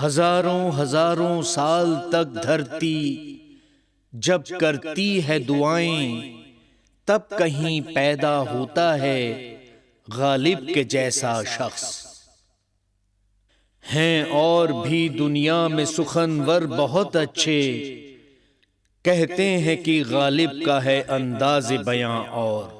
हजारों हजारों साल तक धरती जब करती है दुआएं, तब कहीं पैदा होता है गालिब के जैसा शख्स। हैं और भी दुनिया में सुखनवर बहुत अच्छे, कहते हैं कि गालिब का है अंदाज़े बयां और।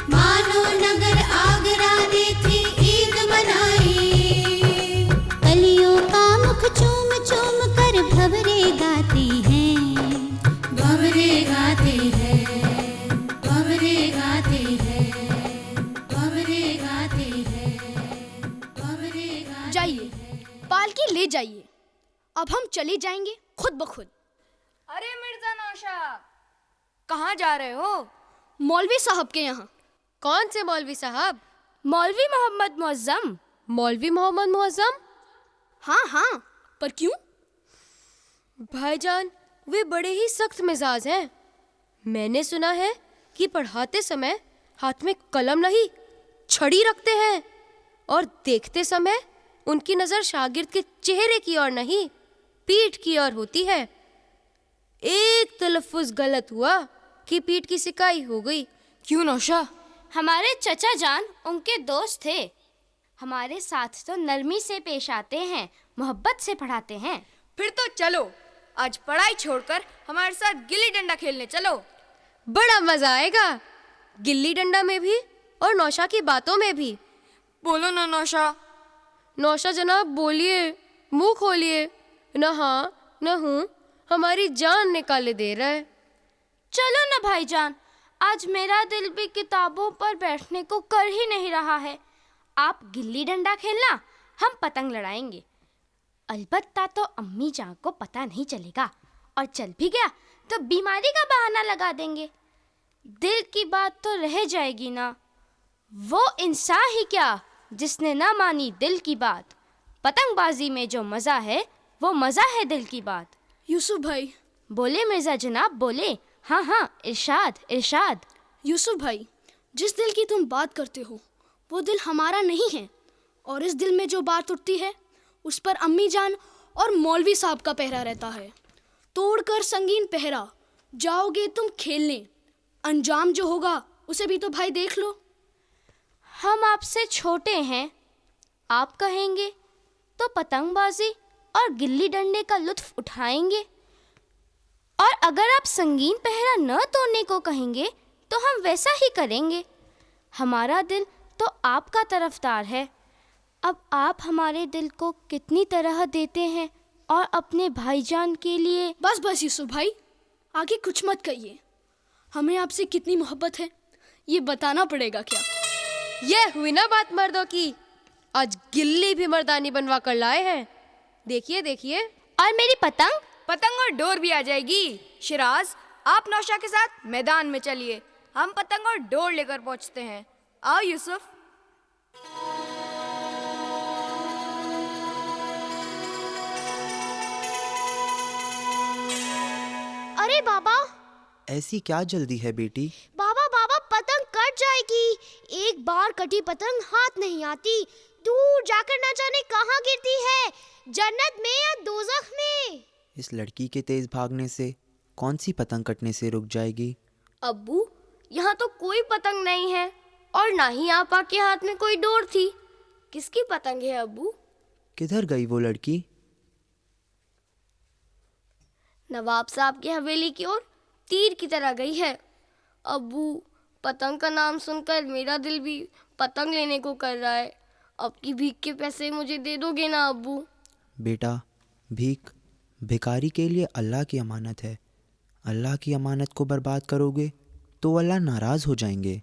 मानो नगर आगरा ने थी अब हम चले जाएंगे खुद ब खुद। अरे मिर्जा नौशा, कहाँ जा रहे हो? मौलवी साहब के यहाँ। कौन से मौलवी साहब? मौलवी मोहम्मद मुअज्जम। मौलवी मोहम्मद मुअज्जम? हाँ, पर क्यों? भाईजान, वे बड़े ही सख्त मिजाज हैं। मैंने सुना है कि पढ़ाते समय हाथ में कलम नहीं, छड़ी रखते हैं, और देखते समय उनकी नजर शागिर्द के चेहरे की ओर नहीं, पीठ की ओर होती है। एक तलफ्फुज गलत हुआ कि पीठ की सिकाई हो गई। क्यों नौशा? हमारे चचा जान उनके दोस्त थे। हमारे साथ तो नरमी से पेश आते हैं, मोहब्बत से पढ़ाते हैं। फिर तो चलो, आज पढ़ाई छोड़कर हमारे साथ गिल्ली डंडा खेलने चलो। बड़ा मजा आएगा, गिल्ली डंडा में भी और नौशा की बातों में भी। बोलो ना नौशा। नौशा जनाब बोलिए, मुंह खोलिए। न हाँ न हूँ, हमारी जान निकाले दे रहा है। चलो ना भाईजान, आज मेरा दिल भी किताबों पर बैठने को कर ही नहीं रहा है। आप गिल्ली डंडा खेलना, हम पतंग लड़ाएंगे। अलबत्ता तो अम्मी जान को पता नहीं चलेगा, और चल भी गया तो बीमारी का बहाना लगा देंगे। दिल की बात तो रह जाएगी ना। वो इंसान ही क्या जिसने ना मानी दिल की बात। पतंगबाजी में जो मज़ा है वो मज़ा है दिल की बात। यूसुफ भाई। बोले मिर्जा जनाब, बोले। हाँ, इरशाद इरशाद। यूसुफ भाई, जिस दिल की तुम बात करते हो वो दिल हमारा नहीं है, और इस दिल में जो बात उठती है उस पर अम्मी जान और मौलवी साहब का पहरा रहता है। तोड़कर संगीन पहरा जाओगे तुम खेलने, अंजाम जो होगा उसे भी तो भाई देख लो। हम आपसे छोटे हैं, आप कहेंगे तो पतंगबाजी और गिल्ली डंडे का लुत्फ उठाएंगे, और अगर आप संगीन पहरा न तोड़ने को कहेंगे तो हम वैसा ही करेंगे। हमारा दिल तो आपका तरफदार है। अब आप हमारे दिल को कितनी तरह देते हैं, और अपने भाईजान के लिए। बस यूसुफ भाई, आगे कुछ मत कहिए। हमें आपसे कितनी मोहब्बत है ये बताना पड़ेगा क्या? ये हुई ना बात मर्दों की। आज गिल्ली भी मर्दानी बनवा कर लाए हैं। देखिए देखिए। और मेरी पतंग और डोर भी आ जाएगी। शिराज, आप नौशा के साथ मैदान में चलिए, हम पतंग और डोर लेकर पहुंचते हैं। आओ यूसुफ। अरे बाबा। ऐसी क्या जल्दी है बेटी? बाबा पतंग कट जाएगी। एक बार कटी पतंग हाथ नहीं आती, दूर जाकर ना जाने कहाँ गिरती है, जन्नत में या दोज़ख में। इस लड़की के तेज भागने से कौन सी पतंग कटने से रुक जाएगी? अब्बू, यहाँ तो कोई पतंग नहीं है, और ना ही आपा के हाथ में कोई डोर थी। किसकी पतंग है अब्बू? किधर गई वो लड़की? नवाब साहब की हवेली की ओर तीर की तरह गई है। अब्बू, पतंग का नाम सुनकर मेरा दिल भी पतंग लेने को कर रहा है। अब की भीख के पैसे मुझे दे दोगे ना अब्बू? बेटा, भीख भिखारी के लिए अल्लाह की अमानत है। अल्लाह की अमानत को बर्बाद करोगे तो अल्लाह नाराज़ हो जाएंगे।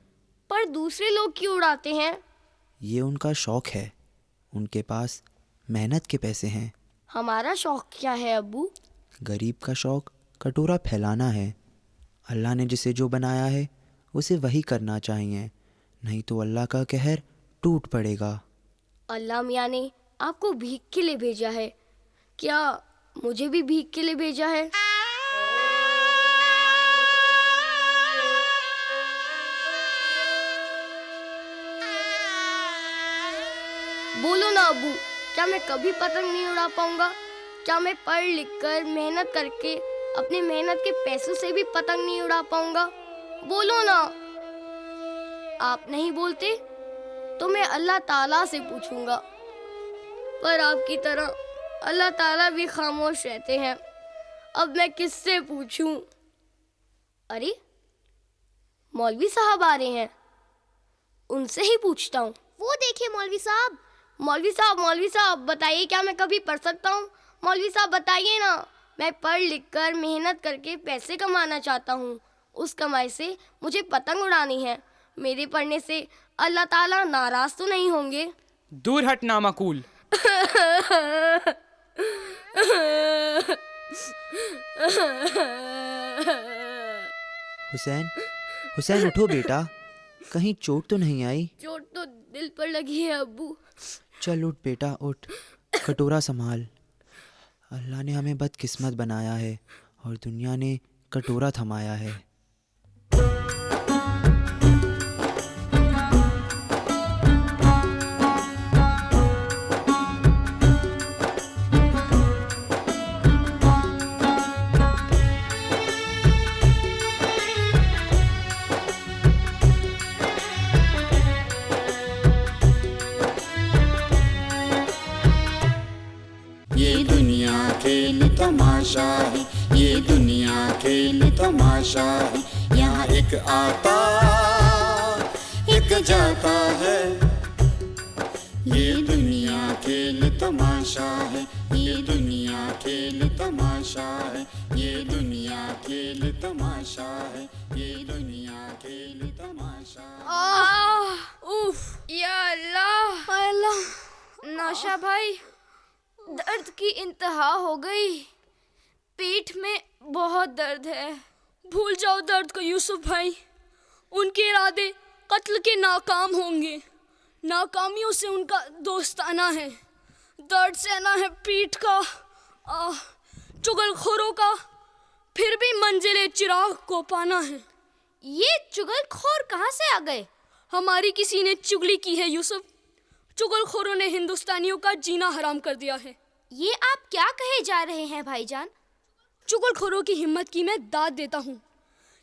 पर दूसरे लोग क्यों उड़ाते हैं? ये उनका शौक़ है, उनके पास मेहनत के पैसे हैं। हमारा शौक़ क्या है अब्बू? गरीब का शौक़ कटोरा फैलाना है। अल्लाह ने जिसे जो बनाया है उसे वही करना चाहिए, नहीं तो अल्लाह का कहर टूट पड़ेगा। अल्लाह मियाँ ने आपको भीख के लिए भेजा है, क्या मुझे भी भीख के लिए भेजा है? बोलो ना अब्बू, क्या मैं कभी पतंग नहीं उड़ा पाऊंगा? क्या मैं पढ़ लिख कर मेहनत करके अपने मेहनत के पैसों से भी पतंग नहीं उड़ा पाऊंगा? बोलो ना। आप नहीं बोलते तो मैं अल्लाह ताला से पूछूंगा, पर आपकी तरह अल्लाह ताला भी खामोश रहते हैं। अब मैं किससे पूछूं? अरे, मौलवी साहब आ रहे हैं, उनसे ही पूछता हूँ। वो देखिए मौलवी साहब। मौलवी साहब बताइए, क्या मैं कभी पढ़ सकता हूँ? मौलवी साहब बताइए ना, मैं पढ़ लिख कर मेहनत करके पैसे कमाना चाहता हूँ। उस कमाई से मुझे पतंग उड़ानी है। मेरे पढ़ने से अल्लाह ताला नाराज तो नहीं होंगे? दूर हट नामाकूल। हुसैन, हुसैन उठो बेटा, कहीं चोट तो नहीं आई? चोट तो दिल पर लगी है अब्बू। चल उठ बेटा उठ, कटोरा संभाल। अल्लाह ने हमें बदकिस्मत बनाया है और दुनिया ने कटोरा थमाया है। ये दुनिया खेल तमाशा है, ये दुनिया खेल तमाशा है। यहाँ एक आता एक जाता है। ये दुनिया खेल तमाशा है, ये दुनिया खेल तमाशा है। ये दुनिया खेल तमाशा है, ये दुनिया खेल तमाशा है। उफ, या अल्लाह। अल्लाह, नौशा भाई, दर्द की इंतहा हो गई। पीठ में बहुत दर्द है। भूल जाओ दर्द को यूसुफ भाई। उनके इरादे कत्ल के नाकाम होंगे। नाकामियों से उनका दोस्ताना है। दर्द सहना है पीठ का, चुगलखोरों का, फिर भी मंजिले चिराग को पाना है। ये चुगलखोर कहाँ से आ गए? हमारी किसी ने चुगली की है यूसुफ। चुगलखोरों ने हिंदुस्तानियों का जीना हराम कर दिया है। ये आप क्या कहे जा रहे हैं भाईजान? चुगलखोरों की हिम्मत की मैं दाद देता हूँ।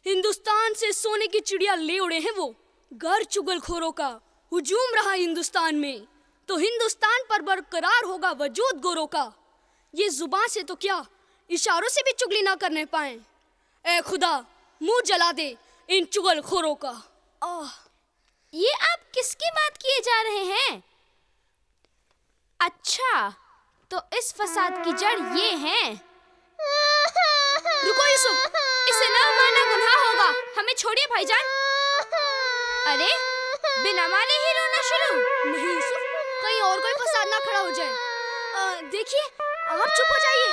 हिंदुस्तान से सोने की चिड़िया ले उड़े हैं वो। घर चुगलखोरों का हुजूम रहा हिंदुस्तान में, तो हिंदुस्तान पर बरकरार होगा वजूद गोरों का। ये जुबान से तो क्या, इशारों से भी चुगली ना करने पाए। ए खुदा, मुंह जला दे इन चुगलखोरों का। ये आप किसकी बात किए जा रहे हैं? अच्छा, तो इस फसाद की जड़ ये है। रुको यूसुफ, इसे ना माना गुनाह होगा। हमें छोड़िए भाईजान। अरे, बिना माने ही रोना शुरू? नहीं यूसुफ, कहीं और कोई फसाद ना खड़ा हो जाए। देखिए, आप चुप हो जाइए,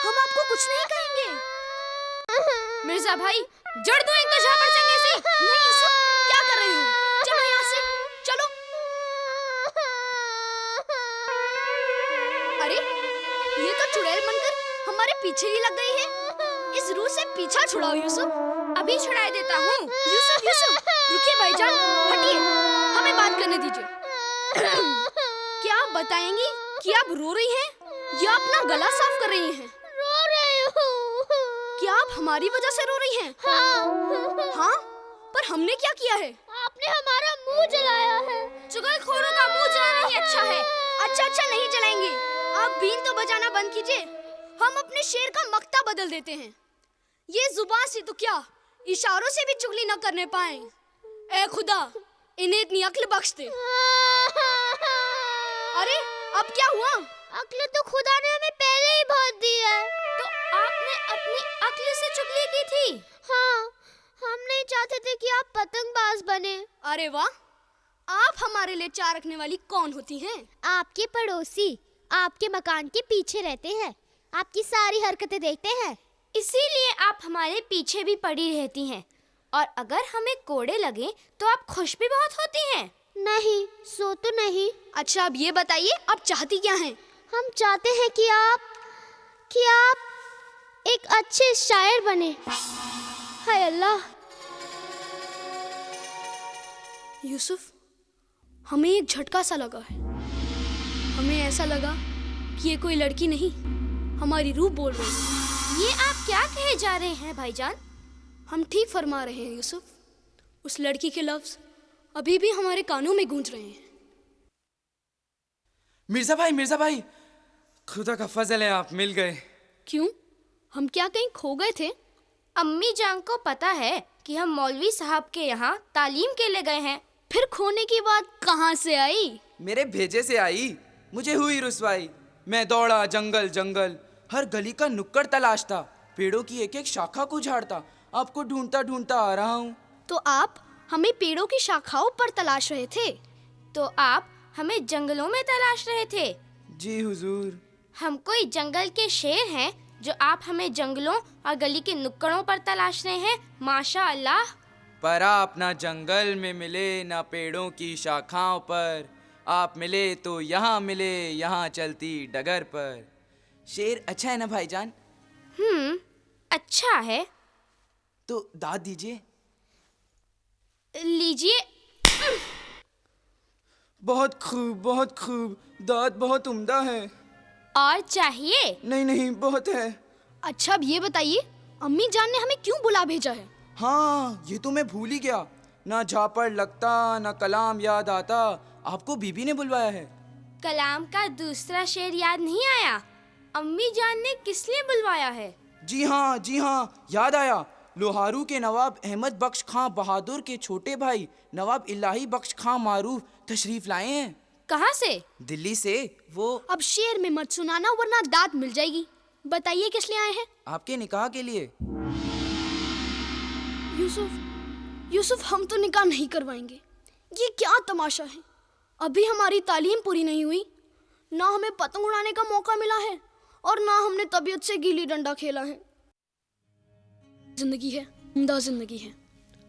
हम आपको कुछ नहीं कहेंगे। मिर्जा भाई, जड़ दो एक तो झापड़ चंगे से। नहीं यूसुफ, क्या कर रहे हो? चलो यहाँ से, चलो। अरे, ये तो चुड़ैल बनकर हमारे पीछे ही लग गई है। इस रूह से पीछा छुड़ाओ यूसुफ। अभी छुड़ा देता हूँ। यूसुफ, यूसुफ, रुकिए भाईजान, हटिए, हमें बात करने दीजिए। क्या आप बताएंगी कि आप रो रही हैं या अपना गला साफ कर रही हैं? रो रही हूँ। क्या आप हमारी वजह से रो रही हैं? हाँ, पर हमने क्या किया है? आपने हमारा मुंह जलाया है। चुगलखोरों का मुंह जलाना ही अच्छा है। अच्छा, नहीं जलाएंगे। आप बीन तो बजाना बंद कीजिए। हम अपने शेर का मक्ता बदल देते हैं। ये जुबान से तो क्या, इशारों से भी चुगली न करने पाए। ए खुदा, इन्हें इतनी अक्ल बख्श दे। अरे, अब क्या हुआ? अक्ल तो खुदा ने हमें पहले ही बहुत दी है। तो आपने अपनी अक्ल से चुगली की थी? हाँ, हम नहीं चाहते थे कि आप पतंगबाज बने। अरे वाह, आप हमारे लिए चाह रखने वाली कौन होती हैं? आपके पड़ोसी आपके मकान के पीछे रहते हैं, आपकी सारी हरकतें देखते हैं। इसीलिए आप हमारे पीछे भी पड़ी रहती हैं। और अगर हमें कोड़े लगे तो आप खुश भी बहुत होती हैं। नहीं, सो तो नहीं। अच्छा, अब ये बताइए, आप चाहती क्या हैं? हम चाहते हैं कि आप एक अच्छे शायर बने। हाय अल्लाह। यूसुफ, हमें एक झटका सा लगा है। हमें ऐसा लगा कि ये कोई लड़की नहीं, हमारी रूह बोल रही है। ये आप क्या कहे जा रहे हैं भाईजान? हम ठीक फरमा रहे हैं यूसुफ। उस लड़की के लफ्ज अभी भी हमारे कानों में गूंज रहे हैं। मिर्जा भाई, खुदा का फजल है, आप मिल गए। क्यों, हम क्या कहीं खो गए थे? अम्मी जान को पता है कि हम मौलवी साहब के यहाँ तालीम के लिए गए हैं। फिर खोने की बात कहाँ से आई? मेरे भेजे से आई। मुझे हुई रुसवाई। मैं दौड़ा जंगल जंगल, हर गली का नुक्कड़ तलाशता, पेड़ों की एक एक शाखा को झाड़ता, आपको ढूंढता ढूंढता आ रहा हूँ। तो आप हमें पेड़ों की शाखाओं पर तलाश रहे थे? तो आप हमें जंगलों में तलाश रहे थे? जी हुजूर। हम कोई जंगल के शेर हैं जो आप हमें जंगलों और गली के नुक्कड़ों पर तलाश रहे हैं? माशा अल्लाह। पर आप ना जंगल में मिले ना पेड़ों की शाखाओं पर, आप मिले तो यहाँ मिले, यहाँ चलती डगर पर। शेर अच्छा है ना भाईजान? अच्छा है। तो दाद दीजिए। लीजिए। बहुत खूब, बहुत खूब, दाद बहुत उम्दा है। और चाहिए? नहीं नहीं, बहुत है। अच्छा अब ये बताइए, अम्मी जान ने हमें क्यों बुला भेजा है? हाँ, ये तो मैं भूल ही गया। ना झापड़ लगता, ना कलाम याद आता, आपको बीबी ने बुलवाया है। कलाम का दूसरा शेर याद नहीं आया? अम्मी जान ने किस लिए बुलवाया है? जी हाँ, याद आया। लोहारू के नवाब अहमद बख्श खां बहादुर के छोटे भाई नवाब इलाही बख्श खां मारूफ तशरीफ लाए हैं। कहाँ से? दिल्ली से। वो अब शेर में मत सुनाना वरना दांत मिल जाएगी। बताइए किस लिए आए हैं? आपके निकाह के लिए। यूसुफ हम तो निकाह नहीं करवाएंगे। ये क्या तमाशा है? अभी हमारी तालीम पूरी नहीं हुई, ना हमें पतंग उड़ाने का मौका मिला है और ना हमने तबीयत से गिल्ली डंडा खेला है। जिंदगी है, उम्दा जिंदगी है।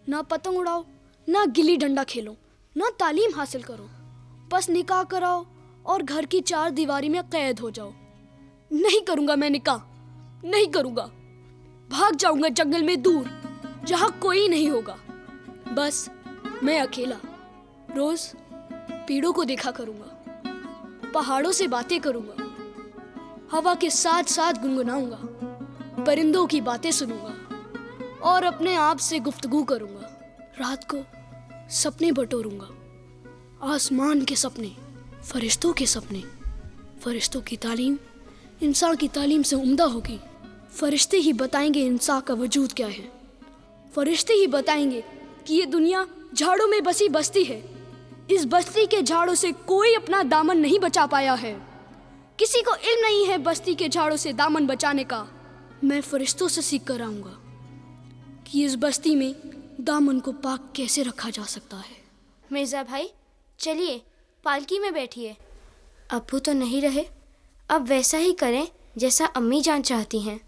ना पतंग उड़ाओ, ना गिल्ली डंडा खेलो, ना तालीम हासिल करो, बस निकाह कराओ और घर की 4 दीवारी में कैद हो जाओ। नहीं करूंगा मैं निकाह, नहीं करूंगा। भाग जाऊंगा जंगल में दूर, जहां कोई नहीं होगा। बस मैं अकेला रोज पेड़ों को देखा करूंगा, पहाड़ों से बातें करूंगा, हवा के साथ साथ गुनगुनाऊंगा, परिंदों की बातें सुनूंगा और अपने आप से गुफ्तगू करूंगा। रात को सपने बटोरूंगा, आसमान के सपने, फरिश्तों के सपने। फरिश्तों की तालीम इंसान की तालीम से उम्दा होगी। फरिश्ते ही बताएंगे इंसान का वजूद क्या है। फरिश्ते ही बताएंगे कि ये दुनिया झाड़ों में बसी बस्ती है। इस बस्ती के झाड़ों से कोई अपना दामन नहीं बचा पाया है। किसी को इल्म नहीं है बस्ती के झाड़ों से दामन बचाने का। मैं फरिश्तों से सीख कर आऊंगा कि इस बस्ती में दामन को पाक कैसे रखा जा सकता है। मिर्जा भाई चलिए पालकी में बैठिए। अब्बू तो नहीं रहे, अब वैसा ही करें जैसा अम्मी जान चाहती हैं।